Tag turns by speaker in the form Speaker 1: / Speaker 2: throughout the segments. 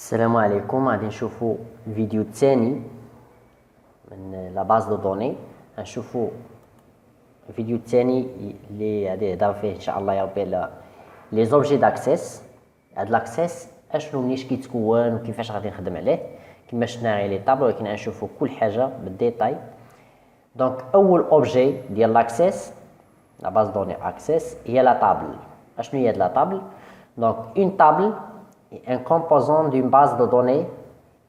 Speaker 1: السلام عليكم. غادي نشوفوا الفيديو الثاني من لا باز دو دوني. غنشوفوا الفيديو الثاني اللي غادي يهضر فيه ان شاء الله يا ربي لي زوبجي داكسيس. هاد لاكسيس اشنو منيش كيتكون وكيفاش غادي نخدم عليه كما شفنا غير لي طابلو، ولكن غنشوفوا كل حاجه بالديتاي. دونك اول اوبجي ديال لاكسيس لا باز دوني اكسيس هي لا طابل. اشنو هي هاد لا طابل؟ دونك اون طابل un composant d'une base de données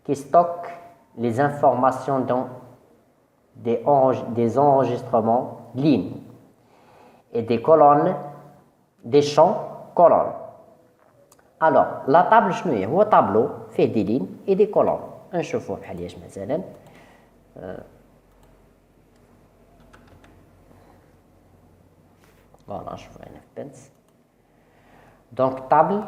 Speaker 1: qui stocke les informations dans des enregistrements lignes et des colonnes, des champs colonnes. Alors, la table شنو هي؟ هو tableau فيه des lignes et des colonnes. نشوفوه بحال مثلا فوالا نشوفو هنا في بنس. دونك table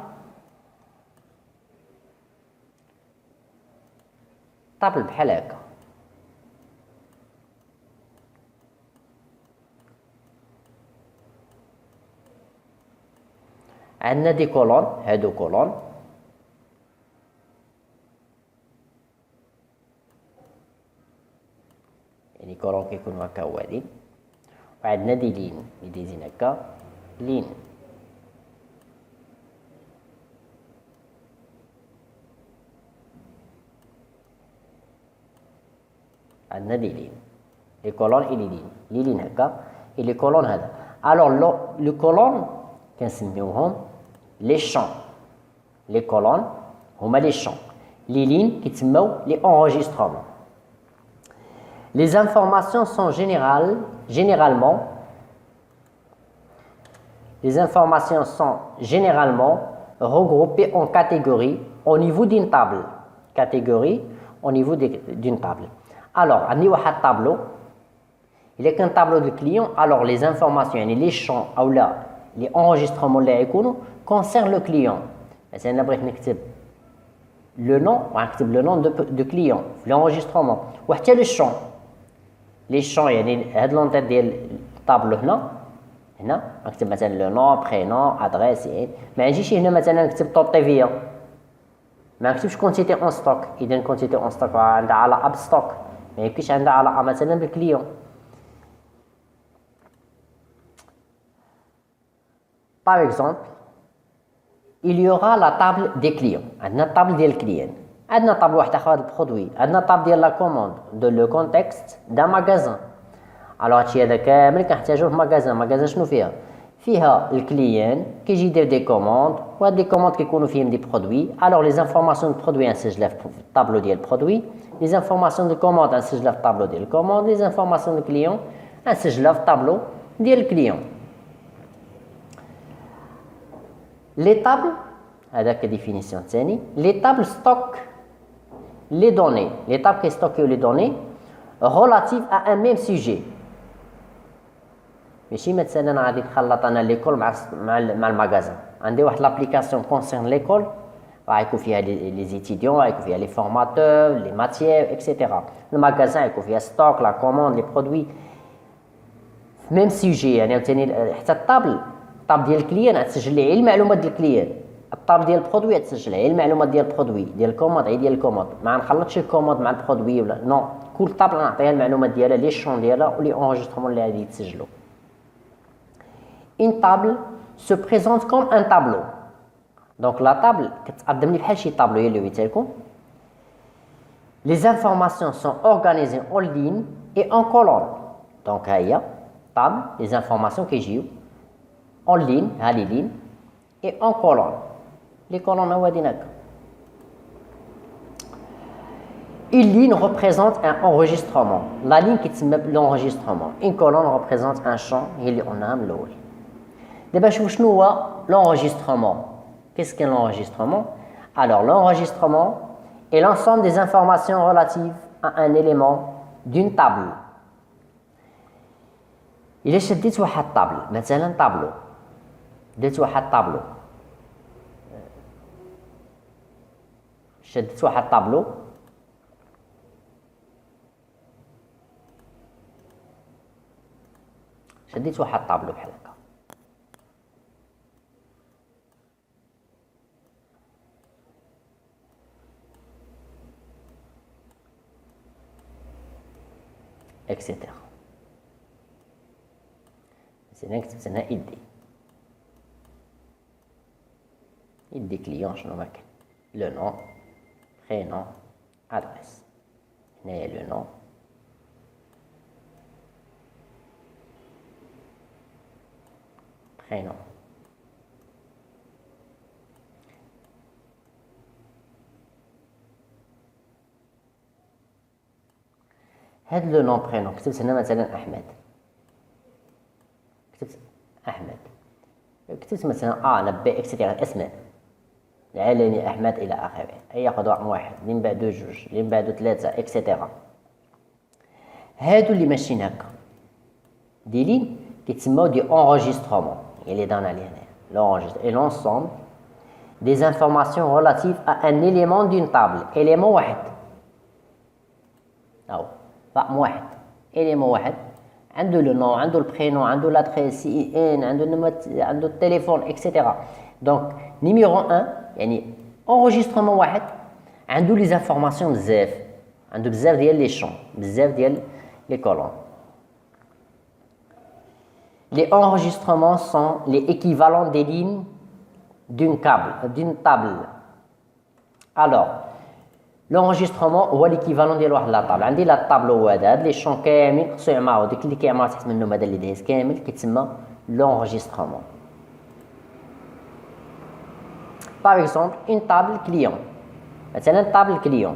Speaker 1: طابل بحال هكا. عندنا دي كولون، هادو كولون يعني كولون كيكونوا هكا هوالين، وعندنا دي لين اللي دايزين هكا لين. عندنا دي لين لي كولون اي لي لين هكا اي لي كولون هذا. الوغ لو كولون كنسميوهم لي شون. لي كولون هما لي شون، لي لين كيتسموا لي انregistrements. Les informations sont généralement regroupées en catégories au niveau d'une table. Catégorie au niveau d'une table. Alors, on a un tableau. Il est qu'un tableau de client. Alors, les informations, les champs ou là, les enregistrements concernent le client. C'est un le nom, on active le nom de client, l'enregistrement. Ou le champ. Les champs, il y a l'entête du tableau là. On active le nom, prénom, adresse. Mais ici, on active top TV. ما نكتبش كونتيتي اون ستوك. اذا كونتيتي اون ستوك عندها علاقه بالستوك، ما يمكنش عندها علاقه مثلا بالكليون. Par exemple, il y aura la table des clients. عندنا الطابل ديال الكليان، عندنا طابل واحد اخر ديال البرودوي، عندنا طابل ديال لا كوموند دو لو كونتكست دان ماغازان. الوغ هادشي هذا كامل كنحتاجوه في ماغازان. ماغازان شنو فيها الكليان كيجي يدير دي كوموند، وهاد دي كوموند كيكونوا فيهم دي برودوي. الوغ لي زانفورماسيون دو برودوي نسجلها في الطابلو ديال البرودوي، لي زانفورماسيون دو كوموند نسجلها في الطابلو ديال الكوموند، لي زانفورماسيون دو كليون نسجلها في الطابلو ديال الكليون. لي طابل هذاك ديفينيسيون ثاني. لي طابل ستوك لي دوني. لي طابل كيستوكيو لي دوني relative à un même sujet. ماشي مثلا غادي نخلط انا ليكول مع المغازان. عندي واحد لابليكاسيون كونسيرن ليكول، غيكون فيها لي زيتيديون، غيكون فيها لي فورماتور، لي ماتيير اكسيتيرا. المغازان يكون فيها ستوك، لا كوموند، لي برودوي في ميم سوجي. يعني عاوتاني حتى الطابل ديال الكليان تسجل ليه المعلومات ديال الكليان، الطابل ديال البرودوي تسجل ليه المعلومات ديال البرودوي، ديال الكوموند ديال الكوموند. ما نخلطش الكوموند مع البرودوي ولا نو، كل طابل نعطيها المعلومات ديالها، لي شون ديالها ولي انجسترومون اللي غادي يتسجلوا. Une table se présente comme un tableau. Donc la table كتقدم لي بحال شي طابلو هي اللي وريتها لكم. Les informations sont organisées en ligne et en colonne. Donc ها هي table، les informations كيجيو en ligne، ها لي لين، et en colonne. Les colonnes هو هادين هكا. Une ligne représente un enregistrement. La ligne كتسمى l'enregistrement. Une colonne représente un champ هي اللي قلناها من الأول. دابا شوفوا شنو هو l'enregistrement. Qu'est-ce qu'est l'enregistrement? Alors l'enregistrement est l'ensemble des informations relatives à un élément d'une table. إلا شديت واحد الطابل مثلا طابلو، درت واحد الطابلو، شديت واحد الطابلو شديت واحد الطابلو بحال هكا. etc. مثلا كتبت هنا ID client شنو ما كان le nom prénom adresse هنايا le nom prénom هاد لو نون برينون كتبت هنا مثلا احمد كتبت مثلا نبي اكسيتيرا اسماء العلني احمد الى اخره ياخذ رقم واحد اللي من بعدو جوج اللي من بعدو ثلاثه اكسيتيرا هادو اللي ماشيين هكا ديلين كيتسموا دي انregistrements اللي دانا عليه هنايا l'enregistre et l'ensemble des informations relatives à un élément d'une table élément واحد أو رقم واحد élément واحد عنده لو نون عنده البرينون عنده لادريس سي اي ان عنده التليفون اكسيتيرا دونك نيميرو 1 يعني انregistrement واحد عنده لي زانفورماسيون بزاف عنده بزاف ديال لي شون بزاف ديال لي كولون Les enregistrements sont les équivalents des lignes d'une table. Alors, l'enregistrement هو l'équivalent ديال واحد لا طابل. عندي لا طابل هو هذا لي شون كامل خصو يعمرو ديك اللي كيعمر تحت منهم هذا اللي دايز كامل كيتسمى l'enregistrement. Par exemple, une table client. مثلا table client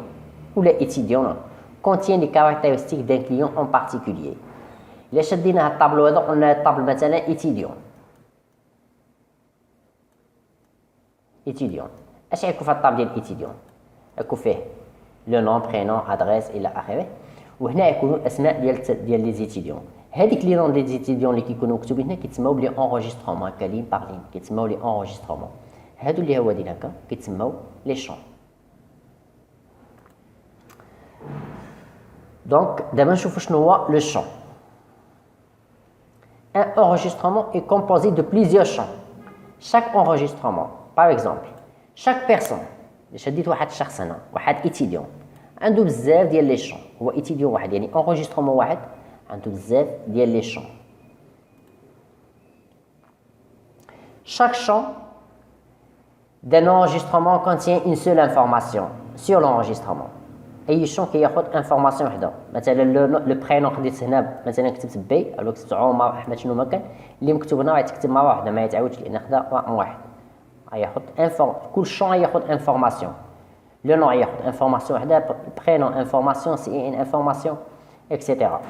Speaker 1: ou les étudiants contient les caractéristiques d'un client en particulier. إلا شدينا هاد الطابلو هذا قلنا هاد الطابل مثلا étudiant اش غيكون في هاد الطابل ديال étudiant غيكون فيه لو نون برينون ادريس الى اخره وهنا يكونوا الاسماء ديال لي زيتيديون هذيك لي نون ديال زيتيديون اللي كيكونوا مكتوبين هنا كيتسموا بلي انregistrement هكا لين باغ لين كيتسموا لي انregistrement هادو اللي هوادين هكا كيتسموا لي شون دونك دابا نشوفوا شنو هو لو شون Un enregistrement est composé de plusieurs champs. Chaque enregistrement, par exemple, chaque personne, شديت واحد الشخص هنا واحد étudiant عنده بزاف ديال لي شون هو étudiant واحد يعني enregistrement واحد عنده بزاف ديال لي شون. Chaque champ d'un enregistrement contient une seule information sur l'enregistrement. اي شون كياخذ انفورماسيون وحده مثلا لو برينون خديت هنا مثلا كتبت بي او كتبت عمر احمد شنو ما كان اللي مكتوب هنا غيتكتب مره واحده ما يتعاودش لان خدا رقم واحد غياخذ كل شون ياخذ انفورماسيون لو نون ياخذ انفورماسيون وحده برينون انفورماسيون سي ان انفورماسيون اكسيتيرا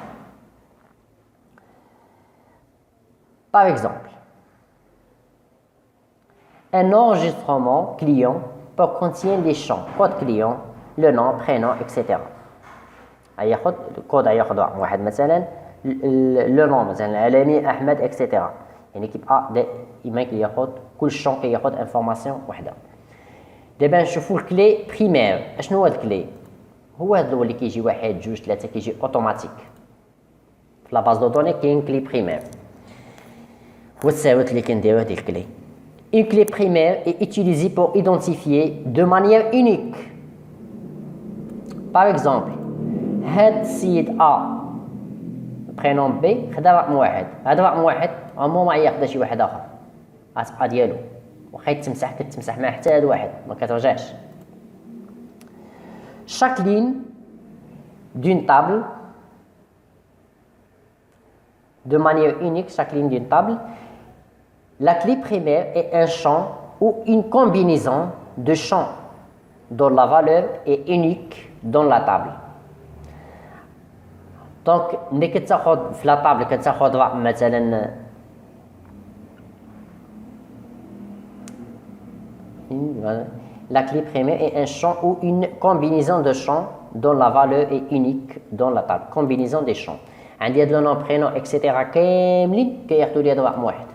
Speaker 1: par exemple un enregistrement client peut contenir les champs code client le nom, prénom, etc. ياخذ الكود ياخذ رقم واحد مثلا لو نون مثلا علامي احمد اكسيتيرا يعني كيبقى دائما كياخذ كل شون كياخذ انفورماسيون وحده دابا نشوفوا الكلي بريمير اشنو هو الكلي هو هذا اللي كيجي واحد جوج ثلاثه كيجي اوتوماتيك في لا باز دو دوني كاين كلي بريمير هو التساوت اللي كنديرو هذه الكلي une clé primaire est utilisée pour identifier de manière unique. Par exemple, هاد السيد برينوم بي خدا رقم واحد هذا رقم واحد عمو ما ياخذ شي واحد اخر غتبقى ديالو واخا يتمسح كتمسح معاه حتى هاد واحد ما كترجعش chaque ligne d'une table de manière unique chaque ligne d'une table la clé primaire est un champ ou une combinaison de champs dont la valeur est unique dans la table. Donc, ملي كتاخذ في لا طابل كتاخذ رقم مثلا la clé primaire est un champ ou une combinaison de champs dont la valeur est unique dans la table. Combinaison des champs. عندي هاد لو نون برينون اكسيتيرا كاملين كياخذوا لي هذا رقم واحد.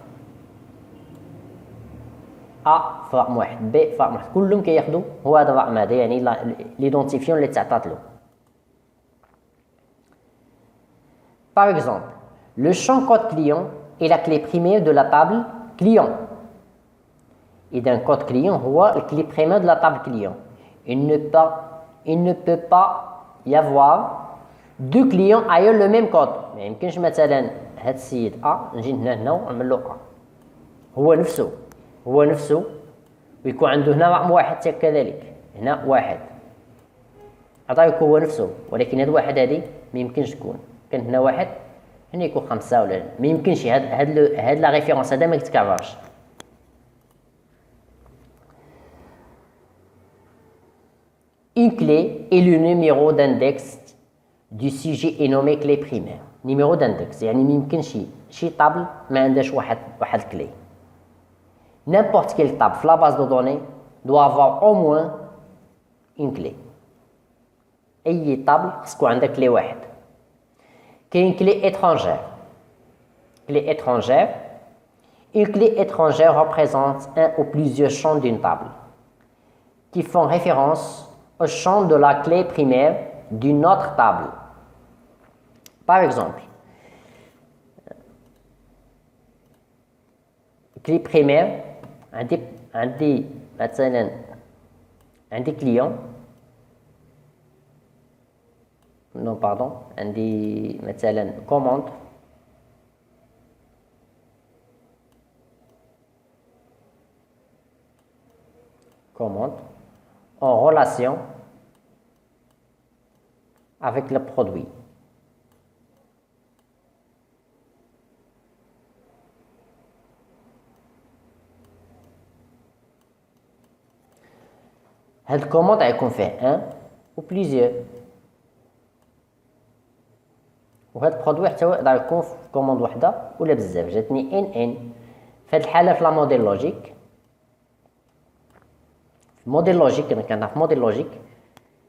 Speaker 1: في رقم واحد بي في رقم واحد كلهم كياخذوا هو هذا الرقم هذا يعني ليدونتيفيون اللي تعطات له. Par exemple, le champ code client est la clé primaire de la table client. إذا code client هو الكلي primaire de la table client. Il ne peut pas y avoir دو كليون ايون لو ميم كود. ما يمكنش مثلا هاد السيد نجي هنا ونعمل له هو نفسه ويكون عنده هنا رقم واحد كذلك، هنا واحد يكون هو نفسه، ولكن هاد واحد هادي ما يمكنش تكون، كان هنا واحد هنا يكون خمسة ولا ما يمكنش. هاد لا ريفيرونس هذا ما يتكررش. Une clé est le numéro d'index du sujet est nommé clé primaire. Numéro d'index يعني ما يمكنش شي طابل ما عندهاش واحد الكلي. N'importe quelle table في la base de données doit avoir au moins une clé. أي طابل خصكو عندها كلي واحد. كاين كلي étrangère. Clé étrangère. Une clé étrangère représente un ou plusieurs champs d'une table qui font référence au champ de la clé primaire d'une autre table. Par exemple, clé primaire, un des clients, non pardon, un des commande, en relation avec le produit. Cette commande غيكون فيه un ou plusieurs. وهذا البرودوي حتى هو يقدر يكون في كوموند وحده ولا بزاف. جاتني ان في هذه الحاله في لا موديل لوجيك. في موديل لوجيك انا كنعرف موديل لوجيك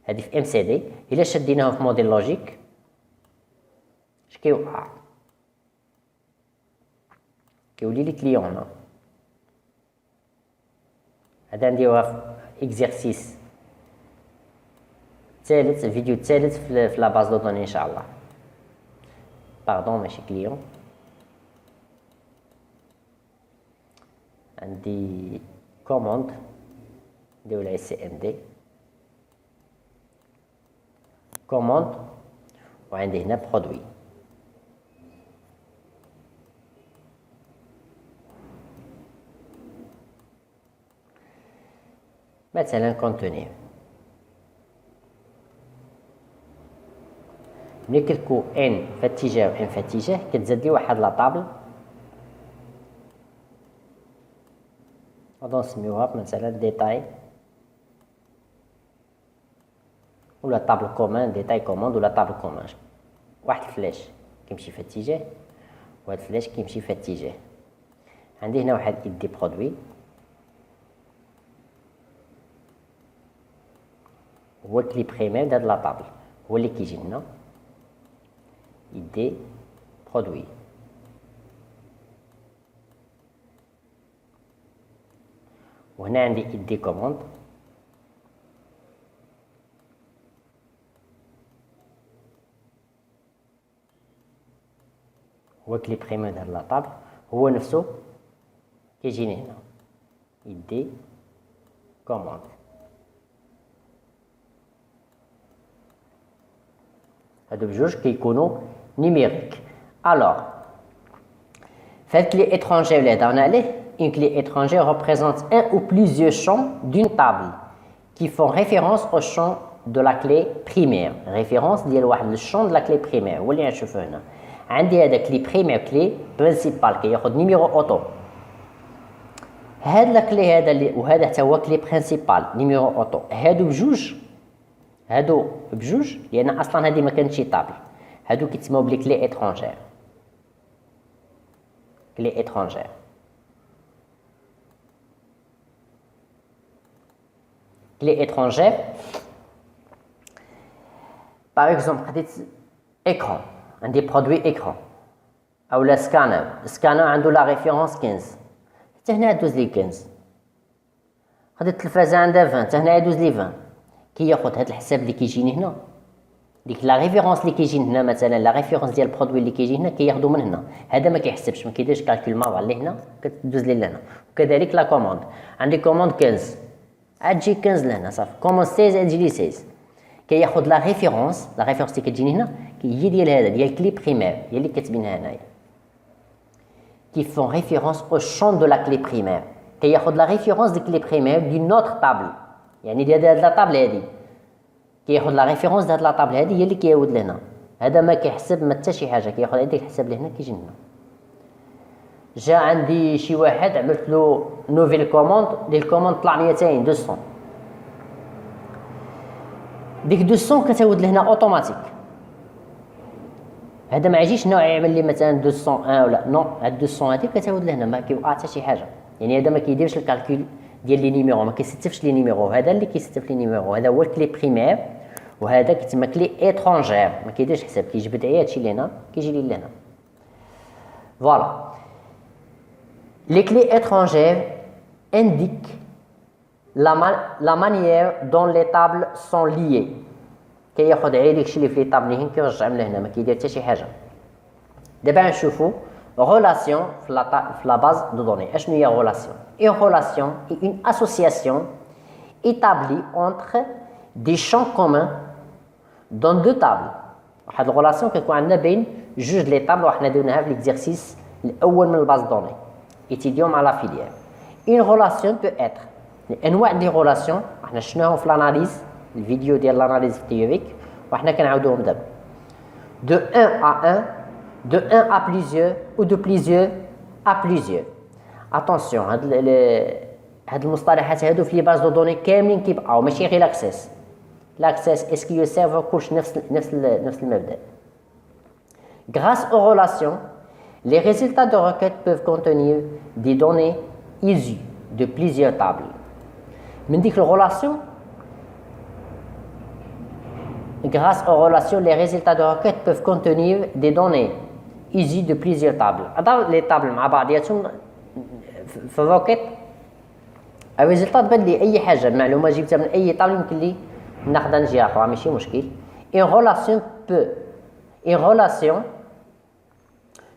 Speaker 1: هذه في ام سي دي. الا شديناها في موديل لوجيك اش كيوقع؟ كيولي لي كليون هنا. هذا نديروها في اكزرسيس ثالث، الفيديو الثالث في لا باز دو دوني ان شاء الله. باردون ماشي كليون. عندي كوموند نديرو لها سي ام دي كوموند، وعندي هنا برودوي. مثلا كونتونير ملي كتكون ان في اتجاه و ان في اتجاه كتزاد لي واحد لا طابل غادي نسميوها مثلا ديتاي ولا طابل كومان، ديتاي كوموند ولا طابل كومان. واحد الفلاش كيمشي في اتجاه وهاد الفلاش كيمشي في اتجاه. عندي هنا واحد ايدي برودوي هو الكلي بريمير دهاد لا طابل، هو اللي كيجي هنا ايدي برودوي. وهنا عندي ايدي كوموند هو كلي بريمير دهاد لا طابل، هو نفسه كيجيني هنا ايدي كوموند. هادو بجوج كيكونوا نيميريك. الوغ فهاد كلي étranger اللي هضرنا عليه، une clé étrangère représente un ou plusieurs champs d'une table qui font référence au champ de la clé primaire. référence ديال واحد لو champ de la clé primaire هو اللي غنشوفو هنا. عندي هذا كلي بريمير كلي برينسيبال كياخد نيميرو اوتو. هاد لا كلي هذا اللي وهذا حتى هو كلي برينسيبال نيميرو اوتو. هادو بجوج لان اصلا هذه ما كانتش طابل. هادو كيتسموا بلي كلي étrangère. كلي étrangère. كلي étrangère par exemple خديت écran، عندي برودوي écran او لا سكانر عنده لا ريفيرونس 15 حتى هنا دوز لي 15. خديت التلفازه عندها 20 حتى هنا يدوز لي 20. كياخد هاد الحساب اللي كيجيني هنا، ديك لا ريفيرونس اللي كيجيني هنا مثلا لا ريفيرونس ديال البرودوي اللي كيجي هنا كياخدو من هنا. هذا ما كيحسبش، ما كيديرش كالكول مره لهنا كتدوز لي لهنا. وكذلك لا كوموند، عندي كوموند 15 عاد تجي 15 لهنا صافي. كوموند 16 عاد تجي لي 16. كياخد لا ريفيرونس اللي كتجيني هنا هي ديال هذا ديال clé primaire هي اللي كتبينها هنايا qui font référence au champ de la clé primaire كياخذ la référence de clé primaire d'une autre table يعني ديال هاد لا طابل هادي كياخذ لا ريفيرونس ديال لا طابل هادي هي اللي كيعاود لهنا هذا ما كيحسب ما حتى شي حاجه كياخذ هذيك الحساب لهنا كيجي لهنا جا عندي شي واحد عملت له نوفيل كوموند ديال الكوموند طلع 200 200 ديك 200 كتعاود لهنا اوتوماتيك هذا ما يجيش نوع يعمل لي مثلا 201 ولا نو هاد 200 هذيك كتعاود لهنا ما كيوقع حتى شي حاجه يعني هذا ما كيديرش الكالكول ديال لي نيميرو ما كيستفش لي نيميرو هذا اللي كيستف لي نيميرو هذا هو الكلي بريمير وهذا كيتسمى كلي étrangère ما كيديرش حساب كيجبد غير هادشي اللي هنا كيجي لي لهنا فوالا les clés étrangères indiquent la manière dont les tables sont liées كياخذ غير داكشي اللي في لي طابل هنا كيرجع من هنا ما كيدير حتى شي حاجه دابا نشوفوا relation في la base de données اشنو هي relation une relation est une association établie entre des champs communs dans deux tables واحد الريلاسيون كتكون عندنا بين جوج لي طابل وحنا درناها في ليكزيرسيس الاول من الباز دوني étudions مع لا فيليير une relation peut être انواع دي ريلاسيون حنا شفناهم في الاناليز الفيديو ديال الاناليز تhéorique وحنا كنعاودوهم دابا de 1 à 1 de 1 à plusieurs ou de plusieurs à plusieurs attention هاد المصطلحات هادو في لي باز دو دوني كاملين كيبقاو ماشي غير لاكسيس l'access SQL Server كلش نفس المبدأ. Grâce aux relations, les résultats de requête peuvent contenir des données issues de plusieurs tables. من ديك الريلاسيون grâce aux relations, les résultats de requête peuvent contenir des données issues de plusieurs tables. هذا les tables مع بعضياتهم في الروكيت الريزلت تبان لي اي حاجه المعلومه جبتها من اي طابل يمكن لي ناخذها من جهه اخرى ماشي مشكل. Une relation peut une relation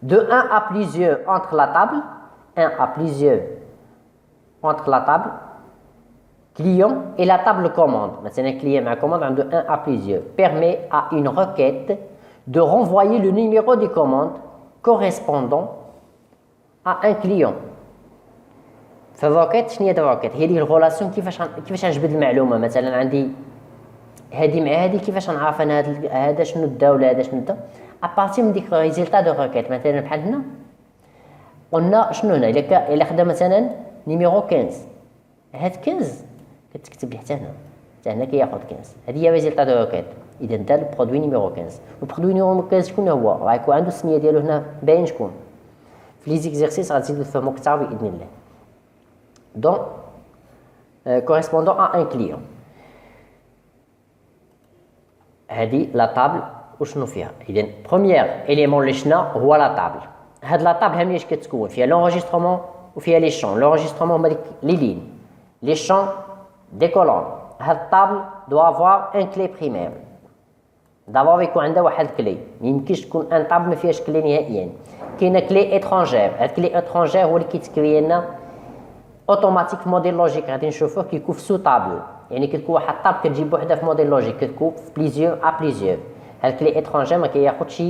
Speaker 1: de 1 à plusieurs entre la table 1 à plusieurs entre la table client et la table commande. Maintenant client مع commande عنده 1 à plusieurs permet à une requête de renvoyer le numéro de commande correspondant à un client. في الروكيت شنو هي الروكيت؟ هي ديك الريلاسيون كيفاش غنجبد المعلومه مثلا عندي هادي مع هادي كيفاش نعرف انا هذا شنو دا ولا هذا شنو دا ابارتي من ديك ريزلتا دو روكيت. مثلا بحال هنا قلنا شنو هنا الا خدا مثلا نيميرو 15 هاد 15 كتكتب لي حتى هنا كياخذ 15 هذه هي ريزلتا دو روكيت. اذا دا البرودوي نيميرو 15 البرودوي نيميرو 15 شكون هو؟ راه يكون عنده السميه ديالو هنا باين شكون. في لي زيكزيرسيس غتزيدو تفهموا اكثر باذن الله. Donc, correspondant à un client. هذه لا طابل وشنو فيها؟ إذا بروميير إليمون اللي شفنا هو لا طابل. هاد لا طابل هاميش كتكون فيها لونجسترومون وفيها لي شون. لونجسترومون هما ديك لي لين، لي شون دي كولون. هاد الطابل دو افوار ان كلي بريمير. دابور يكون عندها واحد الكلي، ميمكنش تكون ان طابل ما فيهاش كلي نهائيا. كاينه كلي اترونجير، هاد كلي اترونجير هو اللي كيتكري لنا اوتوماتيك موديل لوجيك غادي نشوفوه كيكون في سو طابل، يعني كتكون واحد الطابل كتجيب وحده في موديل لوجيك كتكون في بليزيور ا بليزيور. هاد الكلي اترونجير ما كياخذش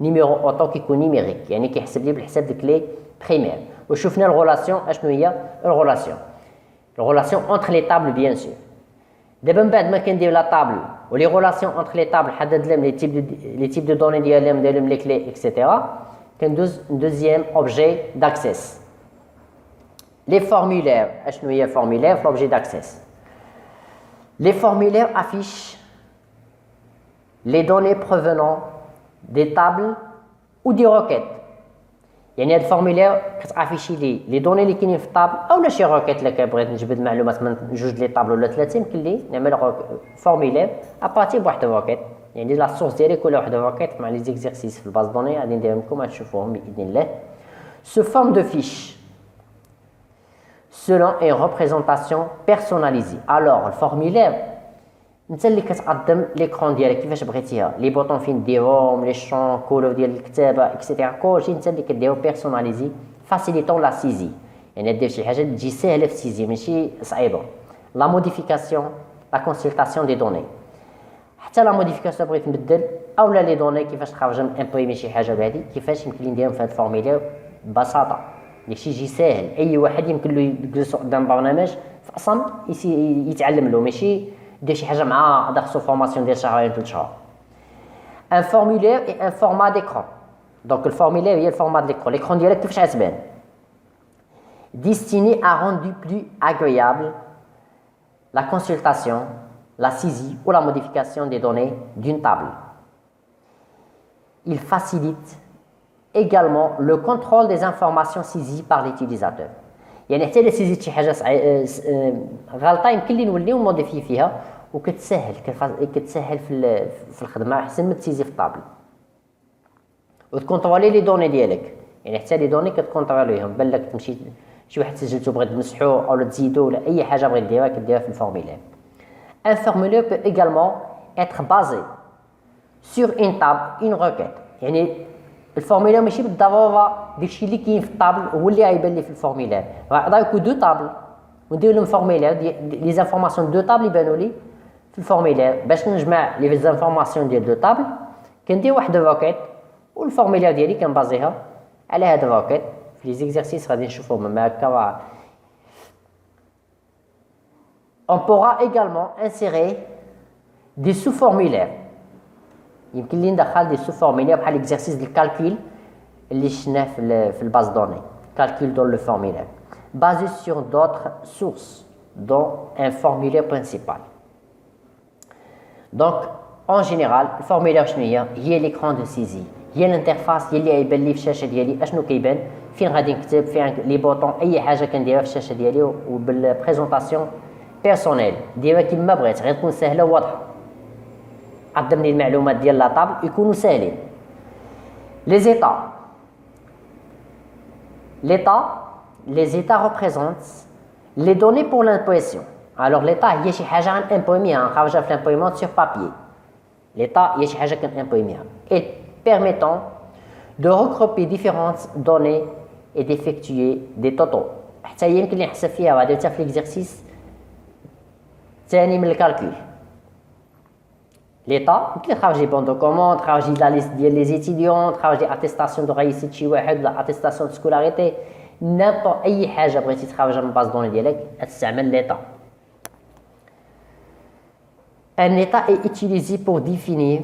Speaker 1: نيميرو اوتو كيكون نيميريك، يعني كيحسب لي بالحساب ديال الكلي بريمير. وشفنا الريلاسيون اشنو هي الريلاسيون اونتر لي طابل بيان سور. دابا من بعد ما كندير لا طابل ولي ريلاسيون اونتر لي طابل حدد لهم لي تيب دو دوني ديالهم داير لهم لي كلي اكسيتيرا. كندوز دوزيام اوبجي داكسيس. Les formulaires, اشنو هي formulaire في l'objet d'accès. Les formulaires affichent les données provenant des tables ou des requêtes. يعني هاد الفورمولير كتافيشي لي دوني اللي كاينين في الطابل اولا شي روكيت اللي كبغيت نجبد معلومات من جوج لي طابل ولا ثلاثه يمكن لي نعمل فورمولير ابارتي بواحد الروكيت. يعني لا سورس ديالي كل واحد الروكيت مع لي زيكزيرسيس في الباز دوني غادي نديرهم لكم غتشوفوهم باذن الله. سو فورم دو فيش selon une représentation personnalisée. Alors le formulaire انت اللي كتقدم ليكرون ديالك كيفاش بغيتيها، لي بوطون فين ديرهم، لي شون كولور ديال الكتابه اكسيتيرا كلشي انت اللي كديرو بيرسوناليزي فاسيليتون لا سيزي. يعني دير شي حاجه تجي سهله في السيزي ماشي صعيبه. لا موديفيكاسيون لا كونسلطاسيون دي دوني. حتى لا موديفيكاسيون بغيت نبدل اولا لي دوني كيفاش نخرج امبريمي شي حاجه بهذه كيفاش يمكن لي نديرهم في هذا الفورميلير ببساطه داكشي يجي ساهل اي واحد يمكن له يجلس قدام برنامج اصلا يتعلم له ماشي يدير شي حاجه مع خصو فورماسيون ديال شهرين 3 شهور. ان فورميلير اي ان فورما ديكرون دونك الفورميلير هي الفورما ديكرون ليكرون ديالك كيفاش غتبان destiné à rendre plus agréable la consultation, la saisie ou la modification des données d'une table. Il facilite également le contrôle des informations saisies par l'utilisateur. يعني حتى الا سيزيت شي حاجه غلطه يمكن لي نوليو موديفي فيها وكتسهل كتسهل في الخدمه احسن من تسيزي في الطابل وتكونترولي لي دوني ديالك يعني حتى لي دوني كتكونتروليهم بان لك تمشي شي واحد سجلتو بغيت تمسحو او تزيدو ولا اي حاجه بغيت ديرها كديرها في الفورميلير. Un formulaire peut également être basé sur une table, une requête. يعني الفورميلير ماشي بالضروره داكشي اللي كاين في الطابل هو اللي غيبان لي في الفورميلير، راه يكون دو طابل وندير لهم فورميلير لي زانفورماسيون دو طابل يبانوا لي في الفورميلير باش نجمع لي زانفورماسيون ديال دو طابل كندير واحد الروكيت والفورميلير ديالي كنبازيها على هاد الروكيت. في لي زيكزارسيس غادي نشوفوهم مع هكا. On pourra également insérer des sous-formulaires. يمكن لي ندخل دي sous-formulaires بحال l'exercice ديال الكالكول اللي شفناه في الباز دوني calcul dans le formulaire basé sur d'autres sources dont un formulaire principal. Donc en général الفورميلير شنو هي l'écran de saisie هي الانترفاس هي اللي غيبان لي في الشاشه ديالي اشنو كيبان فين غادي نكتب فين لي بوطون اي حاجه كنديرها في الشاشه ديالي وبالبريزونطاسيون بيرسونيل ديرها كيما بغيت غير تكون سهله وواضحه قدمني المعلومات ديال لا طابل يكونوا ساهلين. Les états représentent les données pour l'impression. Alors l'état هي شي حاجه غنمبريميها نخرجها في لامبريمونط سور بابيي. l'état هي شي حاجه كنمبريميها et permettant de regrouper différentes données et d'effectuer des totaux. حتى هي يمكن لي نحسب فيها وغادي حتى في ليكزارسيس ثاني من الكالكول. ليطا يمكن تخرج لي بون دو كوموند تخرج لا ليست ديال لي زيتيديون تخرج لي اتيستاسيون دو ريسيت شي واحد ولا اتيستاسيون دو سكولاريتي نابور اي حاجه بغيتي تخرجها من باز دوني ديالك تستعمل ليطا. Un état est utilisé pour définir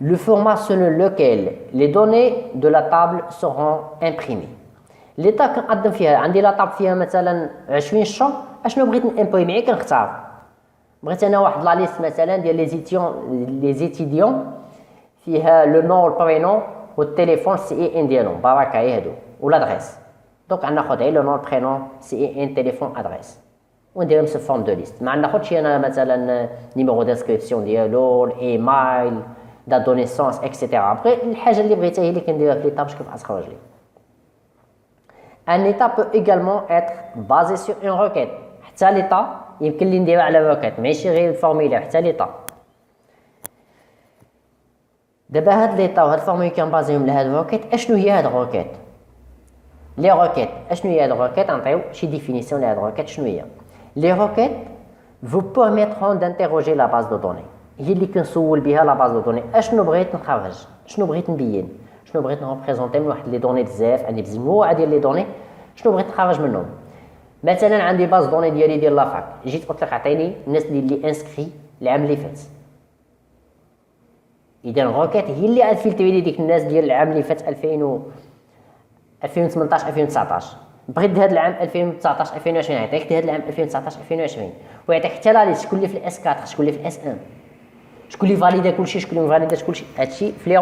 Speaker 1: le format selon lequel les données de la table seront imprimées. l'état كنقدم فيها عندي لا طاب فيها مثلا 20 شهر اشنو بغيت نامبريمي كنختار بغيت انا واحد لا ليست مثلا ديال لي زيتيديون فيها لو نون والبرينون والتليفون سي اي ان ديالهم بركه هي هادو ولا ادريس دونك غناخذ غير لو نون برينون سي اي ان تليفون ادريس ونديرهم سو فورم دو ليست ما ناخذش انا مثلا نيميرو دانسكريبسيون ديالو الايميل دا دو نيسونس اكسيتيرا بغي الحاجه اللي بغيتها هي اللي كنديرها في ليطاب باش كيف تخرج لي. Un état peut également être basé sur une requête. حتى l'état يمكن لي نديرها على requête ماشي غير الفورميلير حتى l'état. دابا هاد ليطا وهاد الفورميل كنبازيهم لهاد الروكيت اشنو هي هاد الروكيت لي روكيت اشنو هي هاد الروكيت نعطيو شي ديفينيسيون لهاد الروكيت شنو هي لي روكيت vous permettront d'interroger la base de données هي اللي كنسول بها لا باز دو دوني اشنو بغيت نخرج شنو بغيت نبين شنو بغيت نريبريزونطي من واحد لي دوني بزاف عندي مجموعه ديال لي دوني شنو بغيت نخرج منهم مثلا عندي باز دوني ديالي ديال لافاك جيت قلت لك عطيني الناس اللي انسكري العام اللي فات اذا الروكيت هي اللي غتفلتري لي ديك الناس ديال العام اللي فات 2018 2019 بغيت هذا العام 2019 2020 يعطيك هذا العام 2019 2020 ويعطيك حتى لا ليست شكون اللي في الاس 4 شكون اللي في الاس 1 شكون اللي فاليدا كلشي شكون اللي فاليدا كلشي هادشي في لي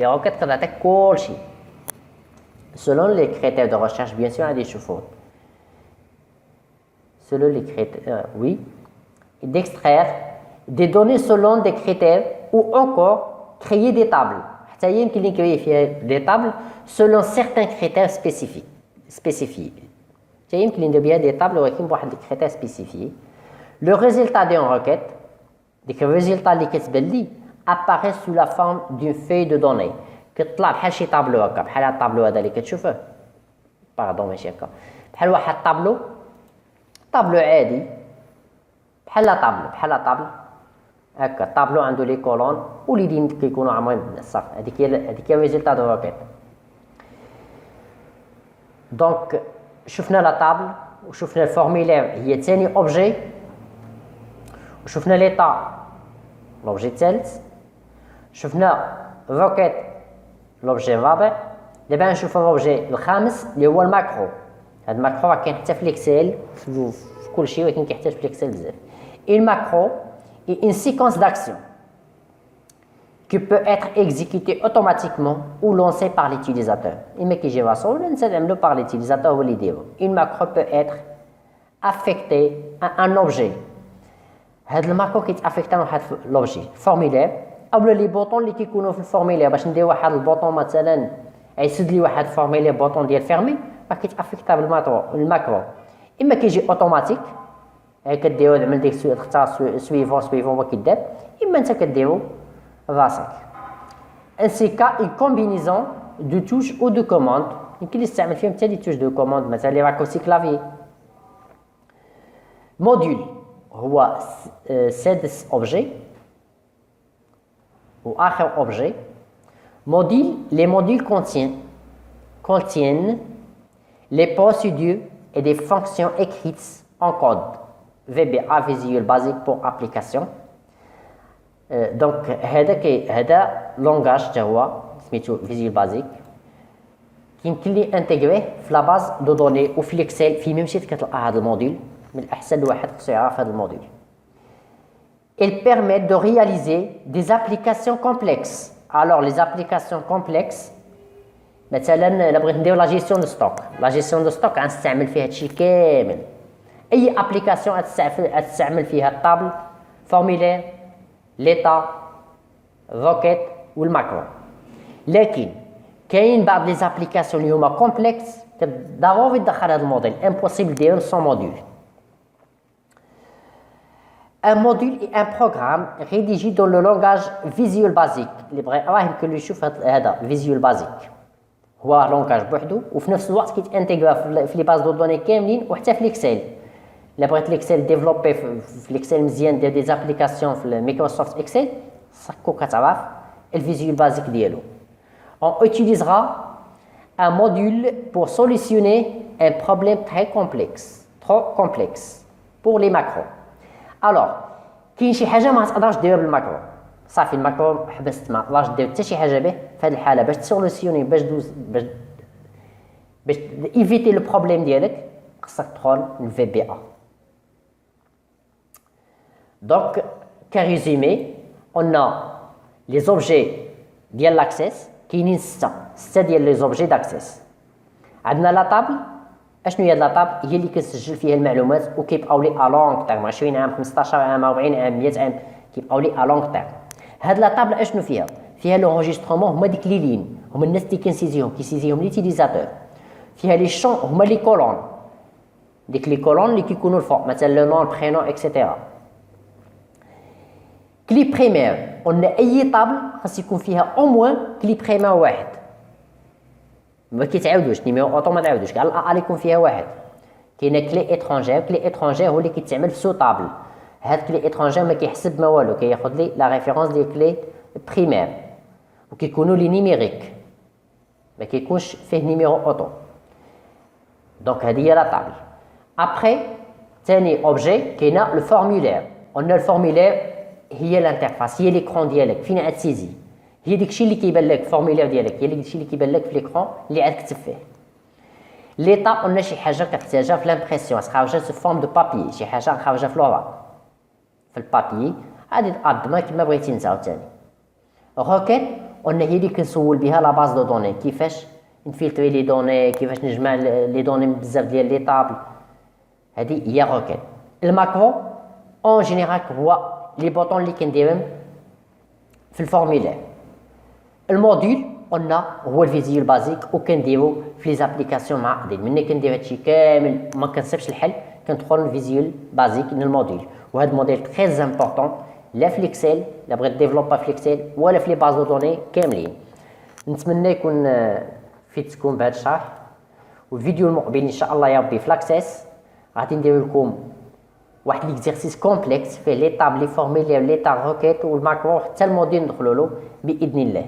Speaker 1: روكيت كتعطيك كلشي selon les critères de recherche bien sûr غادي نشوفوه selon les critères oui d'extraire des données selon des critères ou encore créer des tables حتى هي يمكن لي نكري فيها des tables selon certains critères spécifiés حتى يمكن لي ندير بها des tables ولكن بواحد لي critères spécifiés le résultat d'une requête ديك الريزلتا اللي كتبان لي apparaît sous la forme d'une feuille de données كتطلع بحال شي طابلو هكا بحال هاد الطابلو هذا اللي كتشوفه باردون ماشي هكا بحال واحد طابلو عادي بحال طابل هكا طابلو عنده لي كولون وليدين كيكونوا عامرين صافي. هذيك هي ريزلتا دو روكيت. دونك شفنا لا طابل وشفنا الفورميلير هي ثاني اوبجي، وشفنا ليطا لوبجي الثالث، شفنا روكيت لوبجي الرابع. دابا نشوفوا لوبجي الخامس اللي هو الماكرو. هذا الماكرو راه كاين حتى في الاكسل في كلشي، ولكن كيحتاج في الاكسل بزاف. الماكرو est une séquence d'actions qui peut être exécutée automatiquement ou lancée par l'utilisateur. إما كيجي راسو ولا نستعملو par l'utilisateur هو اللي يديرو. Une macro peut être affectée à un objet. هاد الماكرو كيتافيكتا واحد لوبجي فورميلير اولا لي بوطون اللي كيكونوا في الفورميلير. باش ندير واحد البوطون مثلا يسد لي واحد فورميلير بوطون ديال فيرمي راه كيتافيكتا بالماكرو. اما كيجي اوتوماتيك كديرو تعمل ديك تختار سويفون ما كيدار، اما انت كديرو راسك. ان سي كا اون كومبينيزون دو توش او دو كوموند. يمكن يستعمل فيهم حتى لي توش دو كوموند مثلا لي راكورسي كلافي. موديول هو سادس اوبجي واخر اوبجي. موديل les modules contiennent les procédures et des fonctions écrites en code VBA Visual Basic pour application. Donc هذا لونغاج حتى هو سميتو Visual Basic كيمكن لي انتيغريه في لا باز دو دوني وفي الاكسل. فين ما مشيت كتلقى هذا الموديل. من الأحسن الواحد خصو يعرف هذا الموديل. Il permet de réaliser des applications complexes. Alors les applications complexes مثلا الا بغيت ندير لا جيستيون دو ستوك. لا جيستيون دو ستوك غنستعمل فيها هادشي كامل. اي ابليكاسيون غتستعمل فيها الطابل فورميلير ليطا روكيت والماكرو. لكن كاين بعض لي زابليكاسيون اللي هما كومبلكس ضروري تدخل هذا الموديل. امبوسيبل ديرهم سون موديل. Un module est un programme rédigé dans le langage Visual Basic. اللي بغى راه يمكن له يشوف هذا Visual Basic هو لونغاج بوحدو وفي نفس الوقت كيتانتيغرا في لي باز دو دوني كاملين وحتى في الاكسل. الا بغيت الاكسل ديفلوبي في الاكسل مزيان دير دي زابليكاسيون في مايكروسوفت اكسل صكو كتعرف الفيزيوال بازيك ديالو. On utilisera un module pour solutionner un problème très complexe pour les macros. Alors كاين شي حاجه ما تقدرش ديرها بالماكرو. صافي الماكرو حبست ما تقدرش دير حتى شي حاجه به. في هذه الحاله باش تسوليسيوني باش ايفيتي لو بروبليم ديالك خصك تدخل للفي بي ا. دونك كريزومي on a les objets ديال لاكسيس كاينين سته ديال لي زوبجي داكسيس. عندنا لا طابل. اشنو هي لا طابل؟ هي اللي كنسجل فيها المعلومات وكيبقاو لي ا لونغ تيرم 20 عام 15 عام 40 عام 100 عام كيبقاو لي ا لونغ تيرم. هاد لا طابل اشنو فيها؟ فيها لونجسترومون هما ديك لي لين هما الناس اللي كيسيزيهم ليتيليزاتور. فيها لي شون هما لي كولون ديك لي كولون اللي كيكونوا الفوق مثلا لو نون برينون اكسيتيرا. كلي بريمير قلنا اي طابل خاص يكون فيها او موان كلي بريمير واحد ما كيتعاودوش. نيميرو اوطو ما تعاودوش كاع الا يكون فيها واحد. كاينه كلي اترونجير. كلي اترونجير هو اللي كيتعمل في سو طابل. هاد كلي اترونجير ما كيحسب ما والو كياخذ لي لا ريفيرونس ديال كلي بريمير وكيكونوا لي نيميريك ما كيكونش فيه نيميرو اوطو. دونك هذه هي لا طابل. ابري ثاني اوبجي كاينه لو فورمولير. قلنا الفورمولير هي الانترفاس هي ليكرون ديالك فين غتسيزي. هي داكشي اللي كيبان لك الفورمولير ديالك هي داكشي اللي كيبان لك في ليكرون اللي غتكتب فيه. ليطا قلنا شي حاجه كتحتاجها في لامبريسيون خارجه سو فورم دو بابي. شي حاجه خارجه في لورا في البابي غادي تقدمها كما بغيتي انت عاوتاني. روكيت قلنا هي اللي كنسول بها لا باز دو دوني كيفاش نفلتري لي دوني كيفاش نجمع لي دوني من بزاف ديال لي طابل. هذه هي روكيت. الماكرو اون جينيرال هو لي بوطون اللي كنديرهم في الفورمولير. الموديل قلنا هو الفيزيوال بازيك وكنديرو في لي زابليكاسيون معقدين. ملي كندير هادشي كامل ما كنصيبش الحل كندخل للفيزيوال بازيك من الموديل. وهذا الموديل تري امبورطون لا في الاكسل لا بغيت ديفلوبا في الاكسل ولا في لي باز دو دوني كاملين. نتمنى يكون فيتكم بهذا الشرح. والفيديو المقبل ان شاء الله يا ربي في لاكسيس غادي ندير لكم واحد ليكزيرسيس كومبلكس فيه لي طاب لي فورميل لي تاع روكيت والماكرو حتى الموديل ندخلوا له باذن الله.